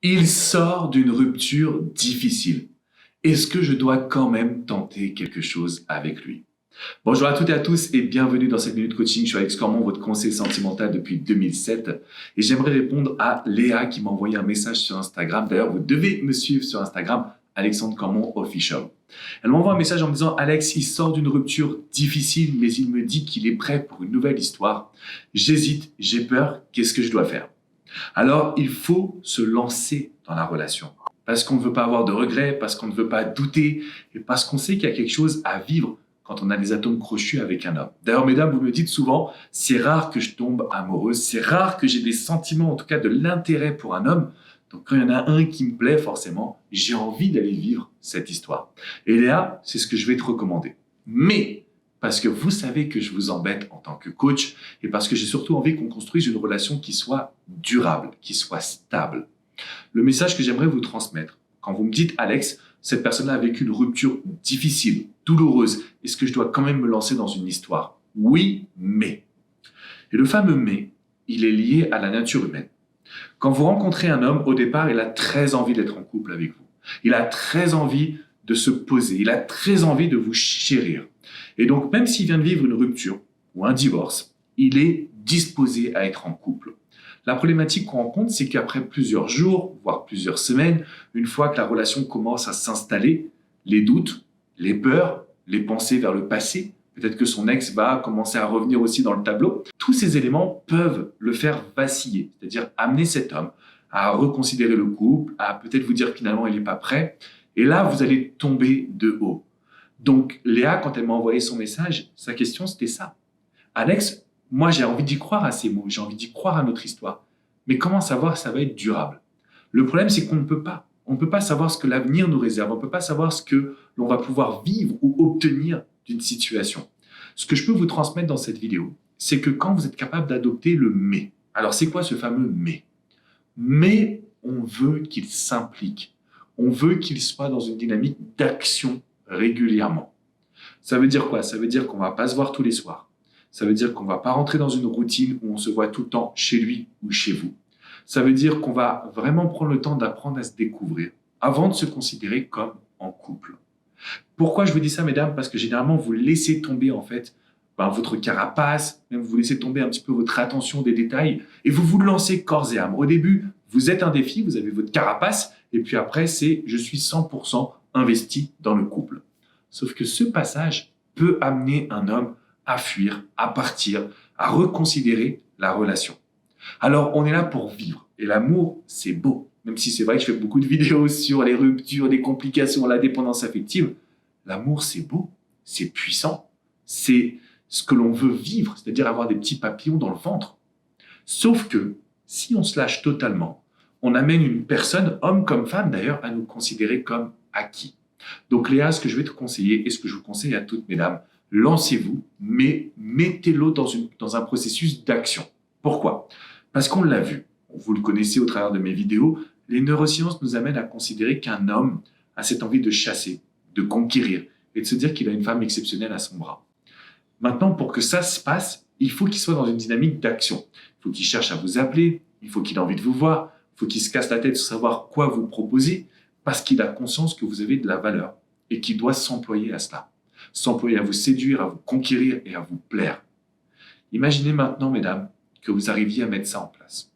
Il sort d'une rupture difficile. Est-ce que je dois quand même tenter quelque chose avec lui? Bonjour à toutes et à tous et bienvenue dans cette minute coaching. Je suis Alex Cormon, votre conseiller sentimental depuis 2007 et j'aimerais répondre à Léa qui m'a envoyé un message sur Instagram. D'ailleurs, vous devez me suivre sur Instagram, Alexandre Cormon Official. Elle m'envoie un message en me disant « Alex, il sort d'une rupture difficile, mais il me dit qu'il est prêt pour une nouvelle histoire. J'hésite, j'ai peur, qu'est-ce que je dois faire ?» Alors, il faut se lancer dans la relation. Parce qu'on ne veut pas avoir de regrets, parce qu'on ne veut pas douter, et parce qu'on sait qu'il y a quelque chose à vivre quand on a les atomes crochus avec un homme. D'ailleurs, mesdames, vous me dites souvent, c'est rare que je tombe amoureuse, c'est rare que j'ai des sentiments, en tout cas de l'intérêt pour un homme. Donc, quand il y en a un qui me plaît, forcément, j'ai envie d'aller vivre cette histoire. Et Léa, c'est ce que je vais te recommander. Mais, parce que vous savez que je vous embête en tant que coach et parce que j'ai surtout envie qu'on construise une relation qui soit durable, qui soit stable. Le message que j'aimerais vous transmettre, quand vous me dites « Alex, cette personne-là a vécu une rupture difficile, douloureuse, est-ce que je dois quand même me lancer dans une histoire ?» Oui, mais. Et le fameux « mais », il est lié à la nature humaine. Quand vous rencontrez un homme, au départ, il a très envie d'être en couple avec vous. Il a très envie de se poser, il a très envie de vous chérir. Et donc, même s'il vient de vivre une rupture ou un divorce, il est disposé à être en couple. La problématique qu'on rencontre, c'est qu'après plusieurs jours, voire plusieurs semaines, une fois que la relation commence à s'installer, les doutes, les peurs, les pensées vers le passé, peut-être que son ex va commencer à revenir aussi dans le tableau, tous ces éléments peuvent le faire vaciller, c'est-à-dire amener cet homme à reconsidérer le couple, à peut-être vous dire finalement il n'est pas prêt, et là vous allez tomber de haut. Donc Léa, quand elle m'a envoyé son message, sa question c'était ça. Alex, moi j'ai envie d'y croire à ces mots, j'ai envie d'y croire à notre histoire, mais comment savoir si ça va être durable? Le problème c'est qu'on ne peut pas. On ne peut pas savoir ce que l'avenir nous réserve, on ne peut pas savoir ce que l'on va pouvoir vivre ou obtenir d'une situation. Ce que je peux vous transmettre dans cette vidéo, c'est que quand vous êtes capable d'adopter le « mais », alors c'est quoi ce fameux « mais » ? Mais on veut qu'il s'implique, on veut qu'il soit dans une dynamique d'action régulièrement. Ça veut dire quoi? Ça veut dire qu'on ne va pas se voir tous les soirs. Ça veut dire qu'on ne va pas rentrer dans une routine où on se voit tout le temps chez lui ou chez vous. Ça veut dire qu'on va vraiment prendre le temps d'apprendre à se découvrir avant de se considérer comme en couple. Pourquoi je vous dis ça, mesdames? Parce que généralement, vous laissez tomber en fait votre carapace, même vous laissez tomber un petit peu votre attention des détails et vous vous lancez corps et âme. Au début, vous êtes un défi, vous avez votre carapace et puis après, c'est « je suis 100% investi dans le couple ». Sauf que ce passage peut amener un homme à fuir, à partir, à reconsidérer la relation. Alors, on est là pour vivre. Et l'amour, c'est beau. Même si c'est vrai que je fais beaucoup de vidéos sur les ruptures, les complications, la dépendance affective. L'amour, c'est beau, c'est puissant. C'est ce que l'on veut vivre, c'est-à-dire avoir des petits papillons dans le ventre. Sauf que, si on se lâche totalement, on amène une personne, homme comme femme d'ailleurs, à nous considérer comme acquis. Donc Léa, ce que je vais te conseiller, et ce que je vous conseille à toutes mesdames, lancez-vous, mais mettez-le dans un processus d'action. Pourquoi? Parce qu'on l'a vu, vous le connaissez au travers de mes vidéos, les neurosciences nous amènent à considérer qu'un homme a cette envie de chasser, de conquérir et de se dire qu'il a une femme exceptionnelle à son bras. Maintenant, pour que ça se passe, il faut qu'il soit dans une dynamique d'action. Il faut qu'il cherche à vous appeler, il faut qu'il ait envie de vous voir, il faut qu'il se casse la tête sur savoir quoi vous proposer, parce qu'il a conscience que vous avez de la valeur et qu'il doit s'employer à cela. S'employer à vous séduire, à vous conquérir et à vous plaire. Imaginez maintenant, mesdames, que vous arriviez à mettre ça en place.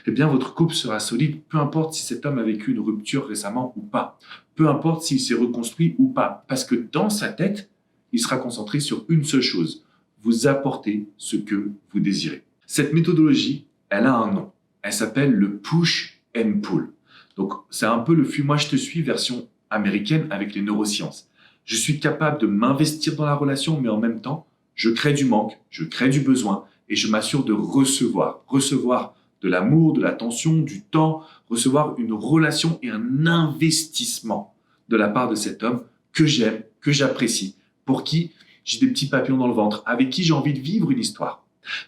Eh bien, votre couple sera solide, peu importe si cet homme a vécu une rupture récemment ou pas. Peu importe s'il s'est reconstruit ou pas. Parce que dans sa tête, il sera concentré sur une seule chose. Vous apporter ce que vous désirez. Cette méthodologie, elle a un nom. Elle s'appelle le push and pull. Donc, c'est un peu le fuis-moi je te suis version américaine avec les neurosciences. Je suis capable de m'investir dans la relation, mais en même temps, je crée du manque, je crée du besoin et je m'assure de recevoir. Recevoir de l'amour, de l'attention, du temps, recevoir une relation et un investissement de la part de cet homme que j'aime, que j'apprécie, pour qui j'ai des petits papillons dans le ventre, avec qui j'ai envie de vivre une histoire.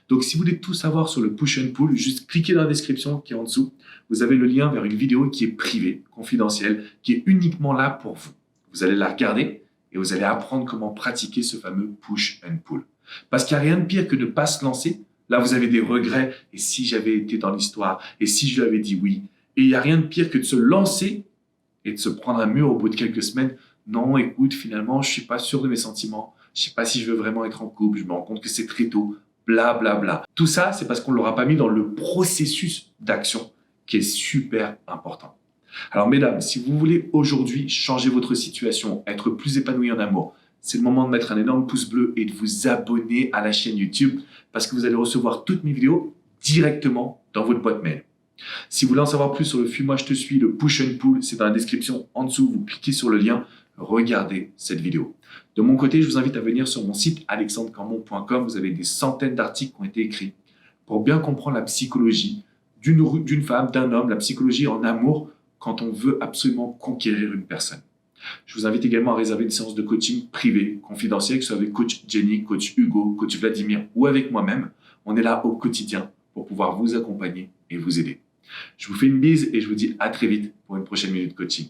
Donc, si vous voulez tout savoir sur le push and pull, juste cliquez dans la description qui est en dessous. Vous avez le lien vers une vidéo qui est privée, confidentielle, qui est uniquement là pour vous. Vous allez la regarder et vous allez apprendre comment pratiquer ce fameux push and pull. Parce qu'il n'y a rien de pire que de ne pas se lancer. Là, vous avez des regrets. Et si j'avais été dans l'histoire? Et si je lui avais dit oui? Et il n'y a rien de pire que de se lancer et de se prendre un mur au bout de quelques semaines. Non, écoute, finalement, je ne suis pas sûr de mes sentiments. Je ne sais pas si je veux vraiment être en couple. Je me rends compte que c'est très tôt. Bla, bla, bla. Tout ça, c'est parce qu'on ne l'aura pas mis dans le processus d'action qui est super important. Alors, mesdames, si vous voulez aujourd'hui changer votre situation, être plus épanoui en amour, c'est le moment de mettre un énorme pouce bleu et de vous abonner à la chaîne YouTube parce que vous allez recevoir toutes mes vidéos directement dans votre boîte mail. Si vous voulez en savoir plus sur le Fuis-moi, je te suis, le push and pull, c'est dans la description en dessous. Vous cliquez sur le lien, regardez cette vidéo. De mon côté, je vous invite à venir sur mon site alexandrecormon.com. Vous avez des centaines d'articles qui ont été écrits pour bien comprendre la psychologie d'une femme, d'un homme, la psychologie en amour quand on veut absolument conquérir une personne. Je vous invite également à réserver une séance de coaching privée, confidentielle, que ce soit avec coach Jenny, coach Hugo, coach Vladimir ou avec moi-même. On est là au quotidien pour pouvoir vous accompagner et vous aider. Je vous fais une bise et je vous dis à très vite pour une prochaine minute coaching.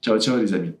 Ciao, ciao les amis.